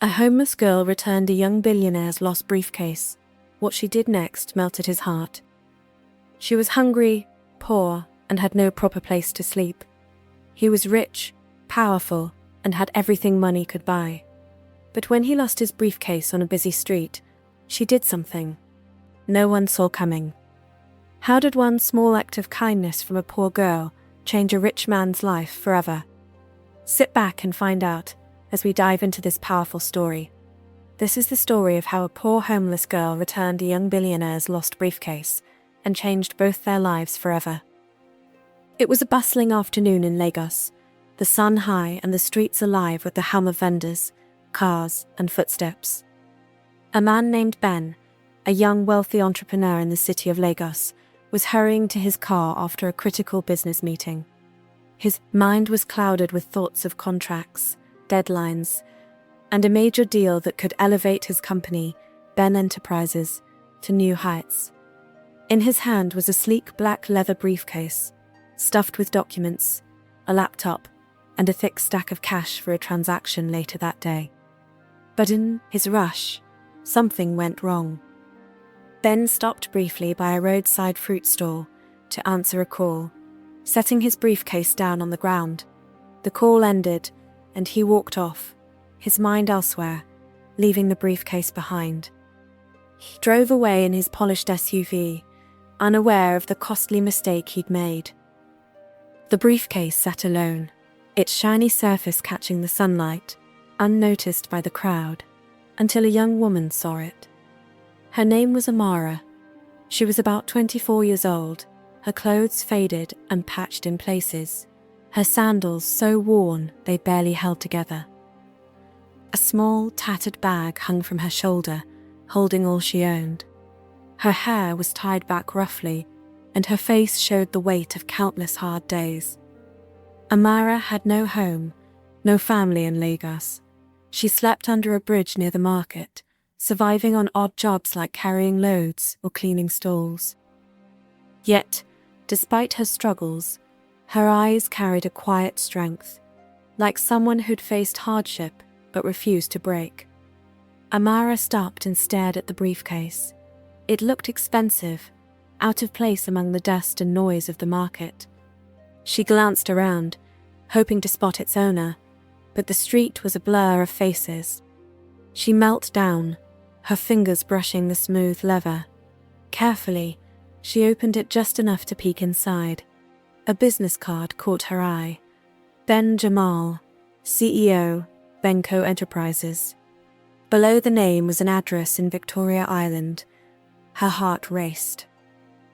A homeless girl returned a young billionaire's lost briefcase. What she did next melted his heart. She was hungry, poor, and had no proper place to sleep. He was rich, powerful, and had everything money could buy. But when he lost his briefcase on a busy street, she did something no one saw coming. How did one small act of kindness from a poor girl change a rich man's life forever? Sit back and find out as we dive into this powerful story. This is the story of how a poor homeless girl returned a young billionaire's lost briefcase and changed both their lives forever. It was a bustling afternoon in Lagos, the sun high and the streets alive with the hum of vendors, cars, and footsteps. A man named Ben, a young wealthy entrepreneur in the city of Lagos, was hurrying to his car after a critical business meeting. His mind was clouded with thoughts of contracts, deadlines, and a major deal that could elevate his company, Ben Enterprises, to new heights. In his hand was a sleek black leather briefcase, stuffed with documents, a laptop, and a thick stack of cash for a transaction later that day. But in his rush, something went wrong. Ben stopped briefly by a roadside fruit stall to answer a call, setting his briefcase down on the ground. The call ended, and he walked off, his mind elsewhere, leaving the briefcase behind. He drove away in his polished SUV, unaware of the costly mistake he'd made. The briefcase sat alone, its shiny surface catching the sunlight, unnoticed by the crowd, until a young woman saw it. Her name was Amara. She was about 24 years old, her clothes faded and patched in places, her sandals so worn they barely held together. A small, tattered bag hung from her shoulder, holding all she owned. Her hair was tied back roughly, and her face showed the weight of countless hard days. Amara had no home, no family in Lagos. She slept under a bridge near the market, surviving on odd jobs like carrying loads or cleaning stalls. Yet, despite her struggles, her eyes carried a quiet strength, like someone who'd faced hardship but refused to break. Amara stopped and stared at the briefcase. It looked expensive, out of place among the dust and noise of the market. She glanced around, hoping to spot its owner, but the street was a blur of faces. She knelt down, her fingers brushing the smooth leather. Carefully, she opened it just enough to peek inside. A business card caught her eye. Ben Jamal, CEO, Benko Enterprises. Below the name was an address in Victoria Island. Her heart raced.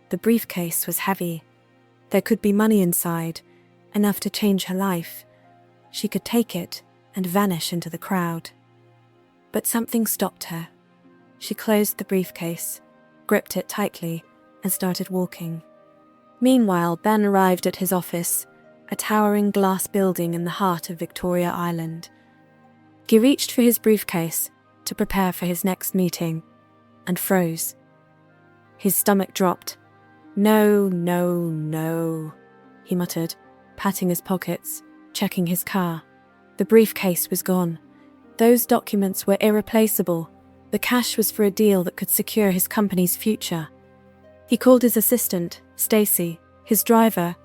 The briefcase was heavy. There could be money inside, enough to change her life. She could take it and vanish into the crowd. But something stopped her. She closed the briefcase, gripped it tightly, and started walking. Meanwhile, Ben arrived at his office, a towering glass building in the heart of Victoria Island. He reached for his briefcase to prepare for his next meeting, and froze. His stomach dropped. No, no, no, he muttered, patting his pockets, checking his car. The briefcase was gone. Those documents were irreplaceable. The cash was for a deal that could secure his company's future. He called his assistant, Stacy, his driver,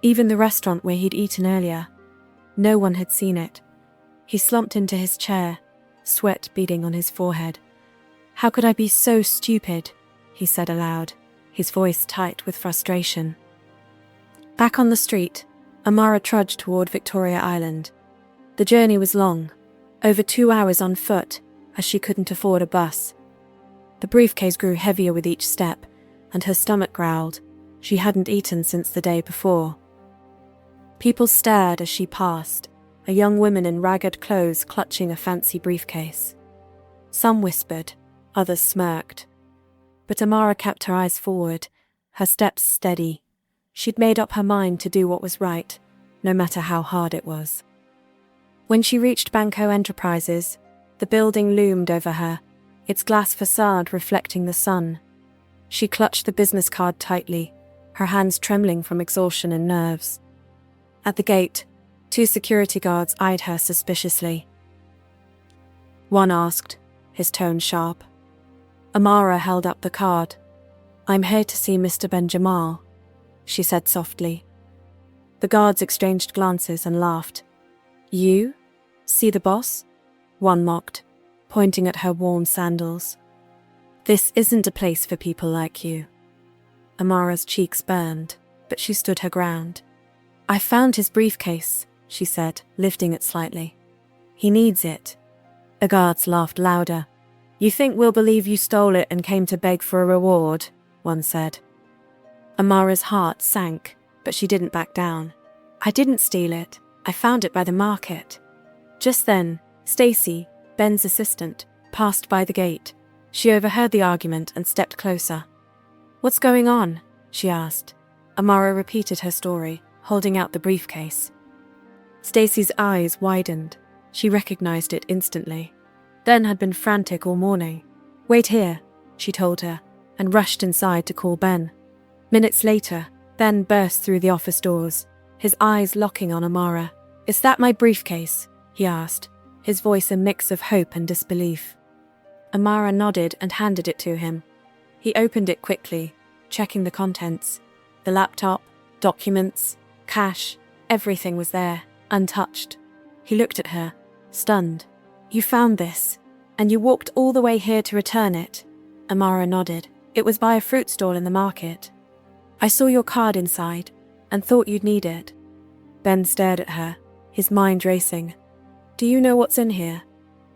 even the restaurant where he'd eaten earlier. No one had seen it. He slumped into his chair, sweat beading on his forehead. "How could I be so stupid?" he said aloud, his voice tight with frustration. Back on the street, Amara trudged toward Victoria Island. The journey was long, over 2 hours on foot, as she couldn't afford a bus. The briefcase grew heavier with each step, and her stomach growled. She hadn't eaten since the day before. People stared as she passed, a young woman in ragged clothes clutching a fancy briefcase. Some whispered, others smirked. But Amara kept her eyes forward, her steps steady. She'd made up her mind to do what was right, no matter how hard it was. When she reached Benko Enterprises, the building loomed over her, its glass facade reflecting the sun. She clutched the business card tightly, her hands trembling from exhaustion and nerves. At the gate, 2 security guards eyed her suspiciously. one asked, his tone sharp. Amara held up the card. I'm here to see Mr. Benjamal, she said softly. The guards exchanged glances and laughed. You? See the boss? One mocked, pointing at her worn sandals. This isn't a place for people like you. Amara's cheeks burned, but she stood her ground. I found his briefcase, she said, lifting it slightly. He needs it. The guards laughed louder. You think we'll believe you stole it and came to beg for a reward, one said. Amara's heart sank, but she didn't back down. I didn't steal it. I found it by the market. Just then, Stacy, Ben's assistant, passed by the gate. She overheard the argument and stepped closer. What's going on? She asked. Amara repeated her story, holding out the briefcase. Stacy's eyes widened. She recognized it instantly. Ben had been frantic all morning. Wait here, she told her, and rushed inside to call Ben. Minutes later, Ben burst through the office doors, his eyes locking on Amara. Is that my briefcase? He asked, his voice a mix of hope and disbelief. Amara nodded and handed it to him. He opened it quickly, checking the contents. The laptop, documents, cash, everything was there, untouched. He looked at her, stunned. You found this, and you walked all the way here to return it. Amara nodded. It was by a fruit stall in the market. I saw your card inside, and thought you'd need it. Ben stared at her, his mind racing. Do you know what's in here?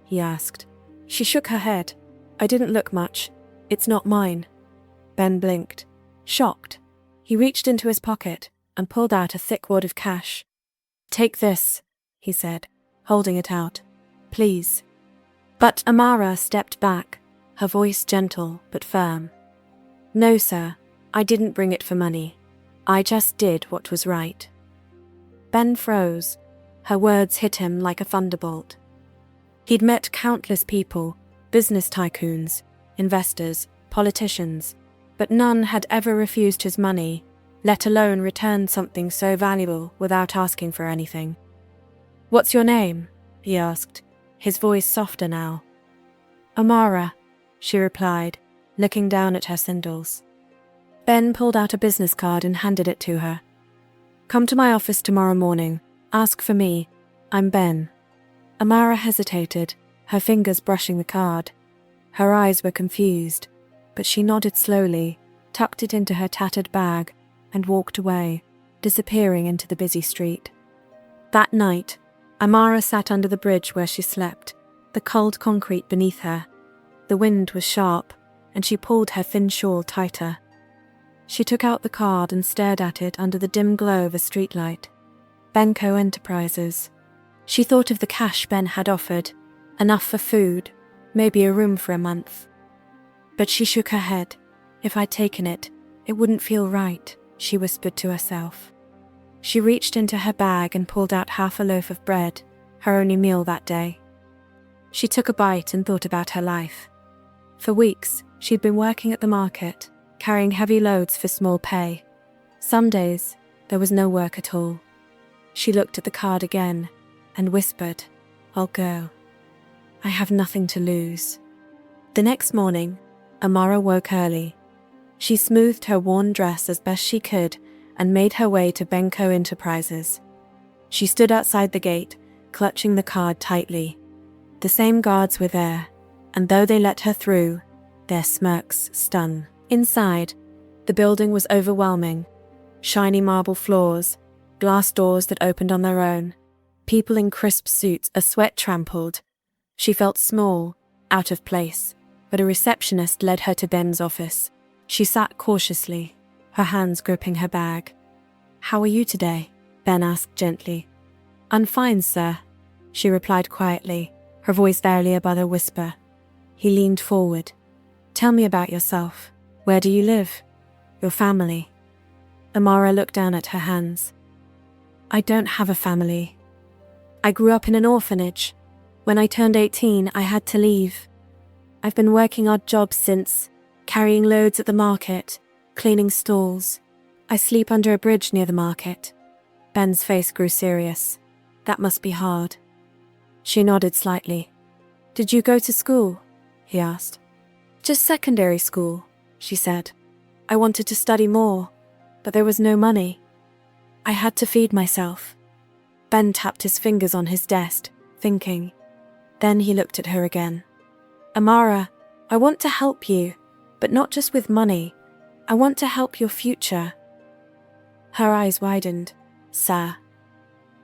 He asked. She shook her head. I didn't look much. It's not mine. Ben blinked, shocked. He reached into his pocket and pulled out a thick wad of cash. Take this, he said, holding it out. Please. But Amara stepped back, her voice gentle but firm. No, sir, I didn't bring it for money. I just did what was right. Ben froze. Her words hit him like a thunderbolt. He'd met countless people, business tycoons, investors, politicians, but none had ever refused his money, let alone returned something so valuable without asking for anything. What's your name? He asked, his voice softer now. Amara, she replied, looking down at her sandals. Ben pulled out a business card and handed it to her. Come to my office tomorrow morning. Ask for me. I'm Ben. Amara hesitated, her fingers brushing the card. Her eyes were confused, but she nodded slowly, tucked it into her tattered bag, and walked away, disappearing into the busy street. That night, Amara sat under the bridge where she slept, the cold concrete beneath her. The wind was sharp, and she pulled her thin shawl tighter. She took out the card and stared at it under the dim glow of a streetlight. Benco Enterprises. She thought of the cash Ben had offered, enough for food, maybe a room for a month. But she shook her head. If I'd taken it, it wouldn't feel right, she whispered to herself. She reached into her bag and pulled out half a loaf of bread, her only meal that day. She took a bite and thought about her life. For weeks, she'd been working at the market, carrying heavy loads for small pay. Some days, there was no work at all. She looked at the card again and whispered, I'll go. I have nothing to lose. The next morning, Amara woke early. She smoothed her worn dress as best she could and made her way to Benco Enterprises. She stood outside the gate, clutching the card tightly. The same guards were there, and though they let her through, their smirks stung. Inside, the building was overwhelming. Shiny marble floors, glass doors that opened on their own, people in crisp suits, a sweat trampled. She felt small, out of place, but a receptionist led her to Ben's office. She sat cautiously, her hands gripping her bag. How are you today? Ben asked gently. I'm fine, sir, she replied quietly, her voice barely above a whisper. He leaned forward. Tell me about yourself. Where do you live? Your family? Amara looked down at her hands. I don't have a family. I grew up in an orphanage. When I turned 18, I had to leave. I've been working odd jobs since, carrying loads at the market, cleaning stalls. I sleep under a bridge near the market. Ben's face grew serious. That must be hard. She nodded slightly. Did you go to school? He asked. Just secondary school, she said. I wanted to study more, but there was no money. I had to feed myself. Ben tapped his fingers on his desk, thinking. Then he looked at her again. Amara, I want to help you, but not just with money. I want to help your future. Her eyes widened. Sir.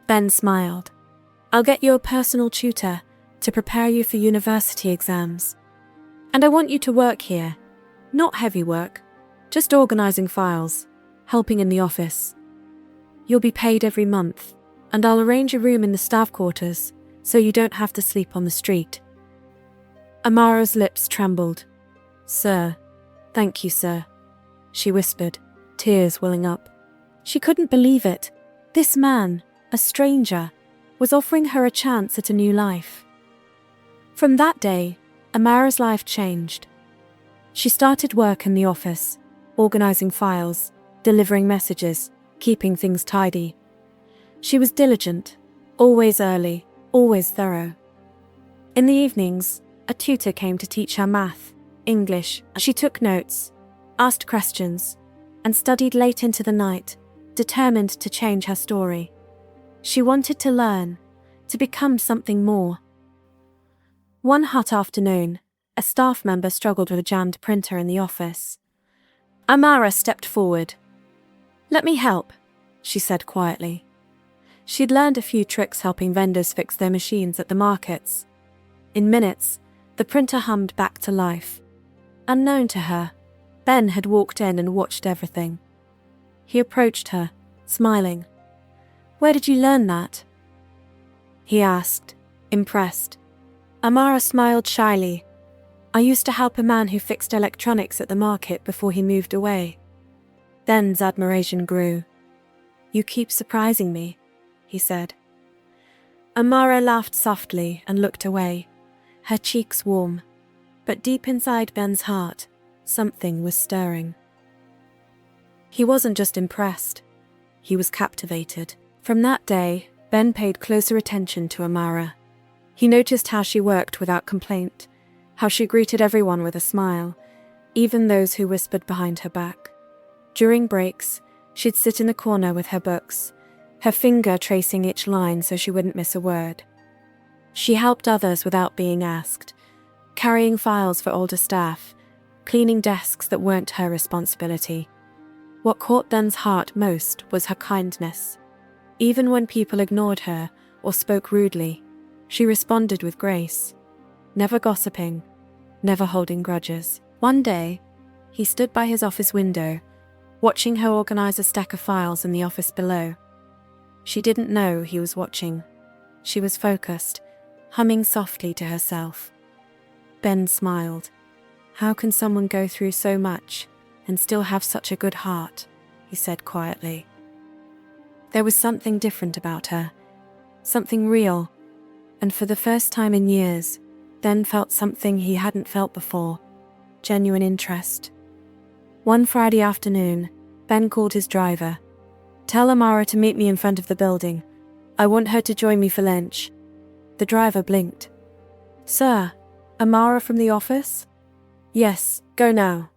Ben smiled. I'll get you a personal tutor to prepare you for university exams. And I want you to work here. Not heavy work, just organizing files, helping in the office. You'll be paid every month, and I'll arrange a room in the staff quarters so you don't have to sleep on the street. Amara's lips trembled. Sir, thank you, sir, she whispered, tears welling up. She couldn't believe it. This man, a stranger, was offering her a chance at a new life. From that day, Amara's life changed. She started work in the office, organizing files, delivering messages, keeping things tidy. She was diligent, always early, always thorough. In the evenings, a tutor came to teach her math, English. She took notes, asked questions, and studied late into the night, determined to change her story. She wanted to learn, to become something more. One hot afternoon, a staff member struggled with a jammed printer in the office. Amara stepped forward. Let me help, she said quietly. She'd learned a few tricks helping vendors fix their machines at the markets. In minutes, the printer hummed back to life. Unknown to her, Ben had walked in and watched everything. He approached her, smiling. Where did you learn that? He asked, impressed. Amara smiled shyly. I used to help a man who fixed electronics at the market before he moved away. Ben's admiration grew. You keep surprising me, he said. Amara laughed softly and looked away, her cheeks warm. But deep inside Ben's heart, something was stirring. He wasn't just impressed. He was captivated. From that day, Ben paid closer attention to Amara. He noticed how she worked without complaint, how she greeted everyone with a smile, even those who whispered behind her back. During breaks, she'd sit in the corner with her books, her finger tracing each line so she wouldn't miss a word. She helped others without being asked, carrying files for older staff, cleaning desks that weren't her responsibility. What caught Ben's heart most was her kindness. Even when people ignored her or spoke rudely, she responded with grace, never gossiping, never holding grudges. One day, he stood by his office window, watching her organize a stack of files in the office below. She didn't know he was watching. She was focused, humming softly to herself. Ben smiled. How can someone go through so much and still have such a good heart? He said quietly. There was something different about her, something real, and for the first time in years, Ben felt something he hadn't felt before, genuine interest. One Friday afternoon, Ben called his driver. Tell Amara to meet me in front of the building. I want her to join me for lunch. The driver blinked. Sir, Amara from the office? Yes, go now.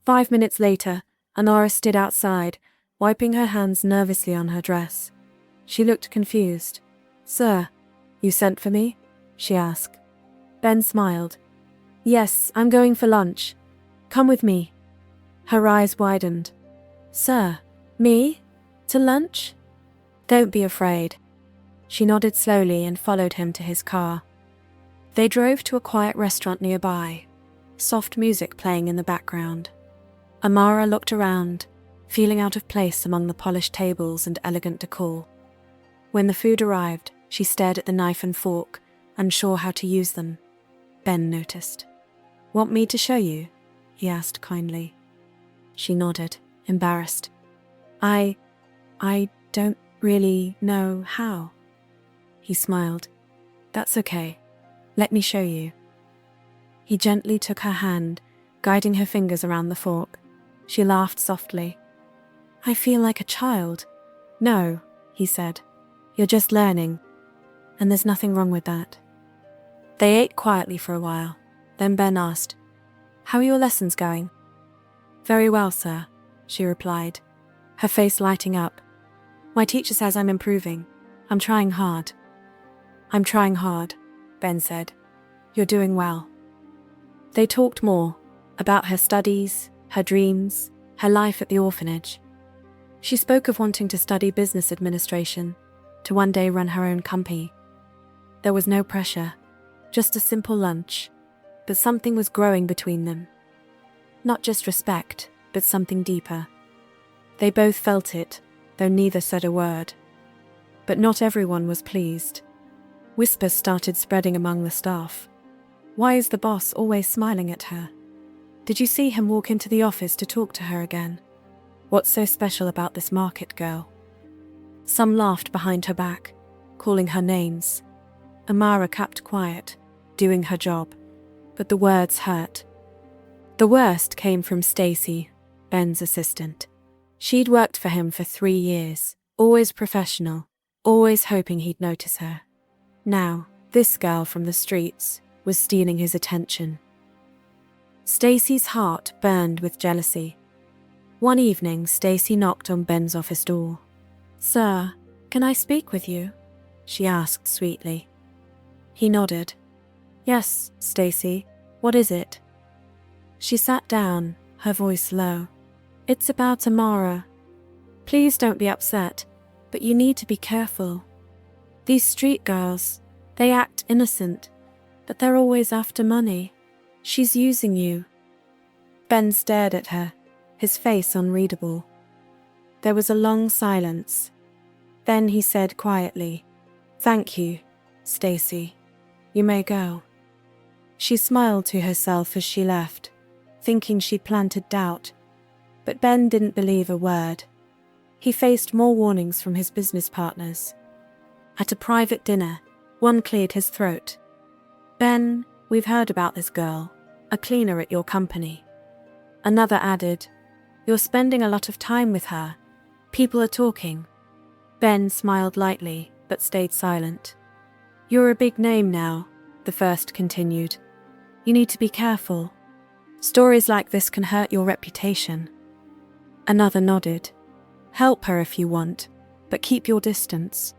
5 minutes later, Amara stood outside, wiping her hands nervously on her dress. She looked confused. Sir, you sent for me? She asked. Ben smiled. Yes, I'm going for lunch. Come with me. Her eyes widened. Sir, me? To lunch? Don't be afraid. She nodded slowly and followed him to his car. They drove to a quiet restaurant nearby, soft music playing in the background. Amara looked around, feeling out of place among the polished tables and elegant decor. When the food arrived, she stared at the knife and fork, unsure how to use them. Ben noticed. Want me to show you? He asked kindly. She nodded, embarrassed. I don't really know how. He smiled. That's okay. Let me show you. He gently took her hand, guiding her fingers around the fork. She laughed softly. I feel like a child. No, he said. You're just learning. And there's nothing wrong with that. They ate quietly for a while. Then Ben asked, "How are your lessons going?" "Very well, sir," she replied, her face lighting up. "My teacher says I'm improving. I'm trying hard." "I'm trying hard," Ben said. "You're doing well." They talked more about her studies, her dreams, her life at the orphanage. She spoke of wanting to study business administration, to one day run her own company. There was no pressure, just a simple lunch, but something was growing between them. Not just respect, but something deeper. They both felt it, though neither said a word. But not everyone was pleased. Whispers started spreading among the staff. "Why is the boss always smiling at her? Did you see him walk into the office to talk to her again? What's so special about this market girl?" Some laughed behind her back, calling her names. Amara kept quiet, doing her job, but the words hurt. The worst came from Stacy, Ben's assistant. She'd worked for him for 3 years, always professional, always hoping he'd notice her. Now, this girl from the streets was stealing his attention. Stacy's heart burned with jealousy. One evening, Stacy knocked on Ben's office door. "Sir, can I speak with you?" she asked sweetly. He nodded. "Yes, Stacy, what is it?" She sat down, her voice low. "It's about Amara. Please don't be upset, but you need to be careful. These street girls, they act innocent, but they're always after money. She's using you." Ben stared at her, his face unreadable. There was a long silence. Then he said quietly, "Thank you, Stacy. You may go." She smiled to herself as she left, thinking she'd planted doubt. But Ben didn't believe a word. He faced more warnings from his business partners. At a private dinner, one cleared his throat. "Ben, we've heard about this girl, a cleaner at your company." Another added, "You're spending a lot of time with her. People are talking." Ben smiled lightly, but stayed silent. "You're a big name now," the first continued. "You need to be careful. Stories like this can hurt your reputation." Another nodded. "Help her if you want, but keep your distance.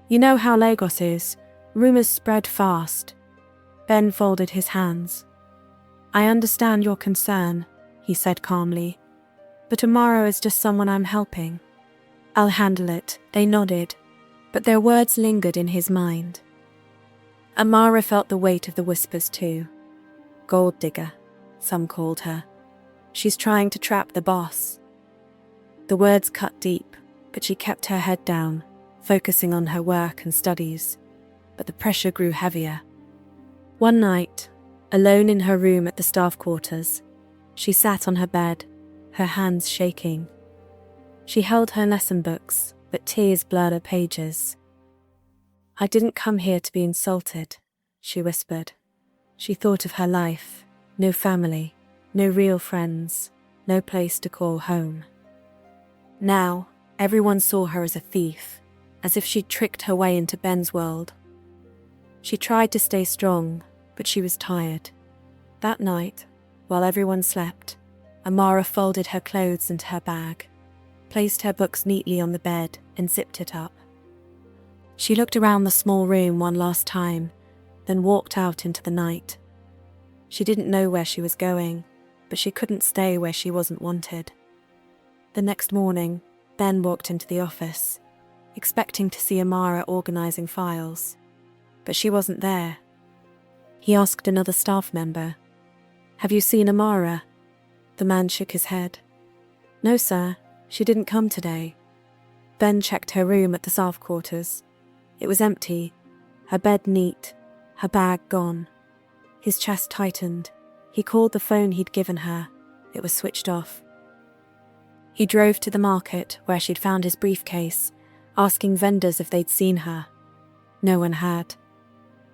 You know how Lagos is. Rumors spread fast." Ben folded his hands. "I understand your concern," he said calmly, "but Amara is just someone I'm helping." "I'll handle it," they nodded, but their words lingered in his mind. Amara felt the weight of the whispers too. Gold digger, some called her. She's trying to trap the boss. The words cut deep, but she kept her head down, focusing on her work and studies. But the pressure grew heavier. One night, alone in her room at the staff quarters, she sat on her bed, her hands shaking. She held her lesson books, but tears blurred her pages. "I didn't come here to be insulted," she whispered. She thought of her life, no family, no real friends, no place to call home. Now, everyone saw her as a thief, as if she'd tricked her way into Ben's world. She tried to stay strong, but she was tired. That night, while everyone slept, Amara folded her clothes into her bag, placed her books neatly on the bed, and zipped it up. She looked around the small room one last time, then walked out into the night. She didn't know where she was going, but she couldn't stay where she wasn't wanted. The next morning, Ben walked into the office, expecting to see Amara organizing files, but she wasn't there. He asked another staff member, "Have you seen Amara?" The man shook his head. "No, sir, she didn't come today." Ben checked her room at the staff quarters. It was empty, her bed neat, her bag gone. His chest tightened. He called the phone he'd given her. It was switched off. He drove to the market where she'd found his briefcase, asking vendors if they'd seen her. No one had.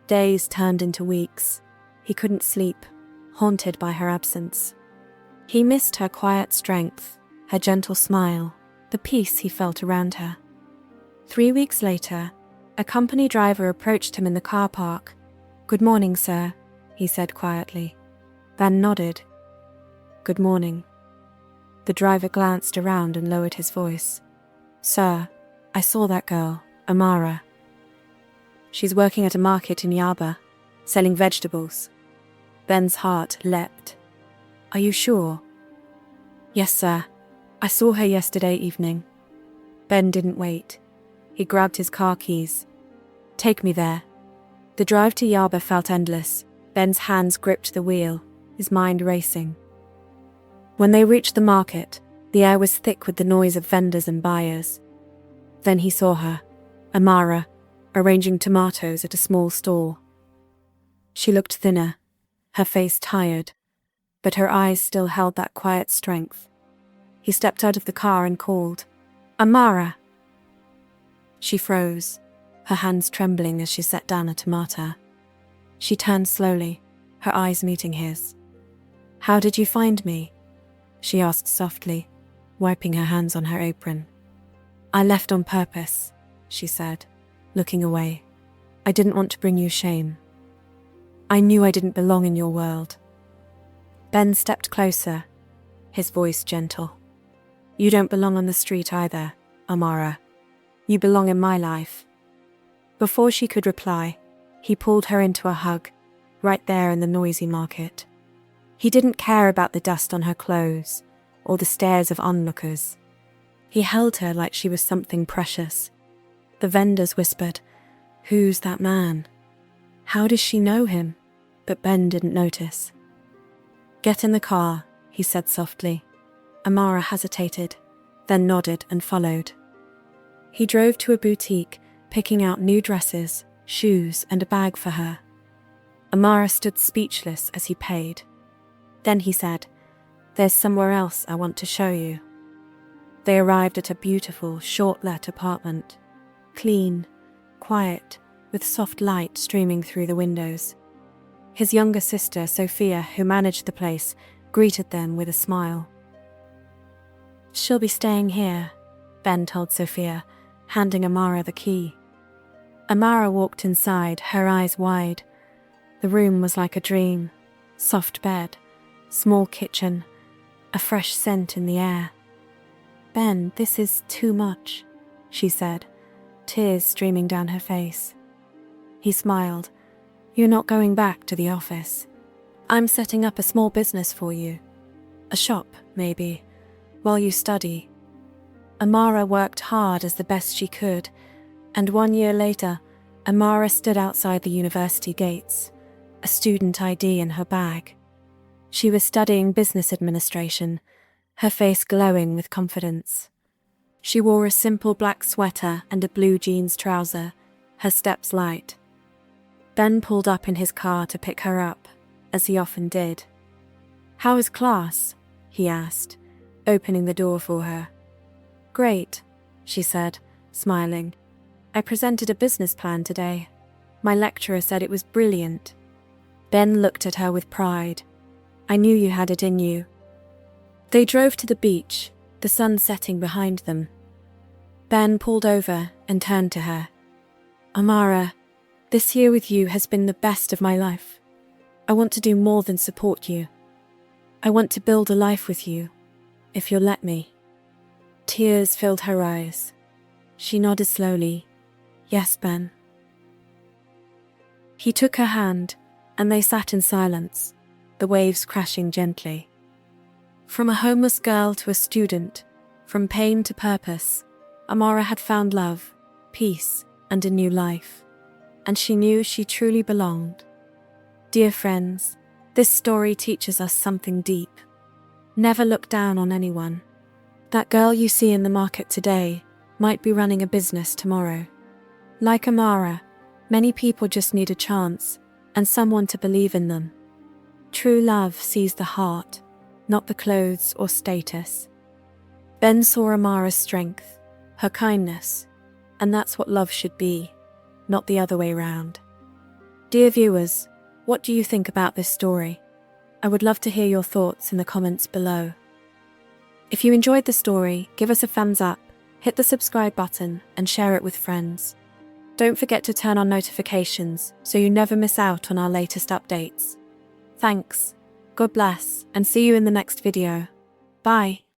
Days turned into weeks. He couldn't sleep, haunted by her absence. He missed her quiet strength, her gentle smile, the peace he felt around her. 3 weeks later, a company driver approached him in the car park, "Good morning, sir," he said quietly. Ben nodded. "Good morning." The driver glanced around and lowered his voice. "Sir, I saw that girl, Amara. She's working at a market in Yaba, selling vegetables." Ben's heart leapt. "Are you sure?" "Yes, sir. I saw her yesterday evening." Ben didn't wait. He grabbed his car keys. "Take me there." The drive to Yaba felt endless. Ben's hands gripped the wheel, his mind racing. When they reached the market, the air was thick with the noise of vendors and buyers. Then he saw her, Amara, arranging tomatoes at a small stall. She looked thinner, her face tired, but her eyes still held that quiet strength. He stepped out of the car and called, "Amara!" She froze, her hands trembling as she set down a tomato. She turned slowly, her eyes meeting his. "How did you find me?" she asked softly, wiping her hands on her apron. "I left on purpose," she said, looking away. "I didn't want to bring you shame. I knew I didn't belong in your world." Ben stepped closer, his voice gentle. "You don't belong on the street either, Amara. You belong in my life." Before she could reply, he pulled her into a hug, right there in the noisy market. He didn't care about the dust on her clothes or the stares of onlookers. He held her like she was something precious. The vendors whispered, "Who's that man? How does she know him?" But Ben didn't notice. "Get in the car," he said softly. Amara hesitated, then nodded and followed. He drove to a boutique, picking out new dresses, shoes, and a bag for her. Amara stood speechless as he paid. Then he said, "There's somewhere else I want to show you." They arrived at a beautiful, short-let apartment. Clean, quiet, with soft light streaming through the windows. His younger sister, Sophia, who managed the place, greeted them with a smile. "She'll be staying here," Ben told Sophia, handing Amara the key. Amara walked inside, her eyes wide. The room was like a dream. Soft bed, small kitchen, a fresh scent in the air. "Ben, this is too much," she said, tears streaming down her face. He smiled. "You're not going back to the office. I'm setting up a small business for you. A shop, maybe, while you study." Amara worked hard as the best she could, and 1 year later, Amara stood outside the university gates, a student ID in her bag. She was studying business administration, her face glowing with confidence. She wore a simple black sweater and a blue jeans trouser, her steps light. Ben pulled up in his car to pick her up, as he often did. "How is class?" he asked, opening the door for her. "Great," she said, smiling. "I presented a business plan today. My lecturer said it was brilliant." Ben looked at her with pride. "I knew you had it in you." They drove to the beach, the sun setting behind them. Ben pulled over and turned to her. "Amara, this year with you has been the best of my life. I want to do more than support you. I want to build a life with you, if you'll let me." Tears filled her eyes. She nodded slowly. "Yes, Ben." He took her hand, and they sat in silence, the waves crashing gently. From a homeless girl to a student, from pain to purpose, Amara had found love, peace, and a new life. And she knew she truly belonged. Dear friends, this story teaches us something deep. Never look down on anyone. That girl you see in the market today might be running a business tomorrow. Like Amara, many people just need a chance and someone to believe in them. True love sees the heart, not the clothes or status. Ben saw Amara's strength, her kindness, and that's what love should be, not the other way round. Dear viewers, what do you think about this story? I would love to hear your thoughts in the comments below. If you enjoyed the story, give us a thumbs up, hit the subscribe button, and share it with friends. Don't forget to turn on notifications so you never miss out on our latest updates. Thanks, God bless, and see you in the next video. Bye.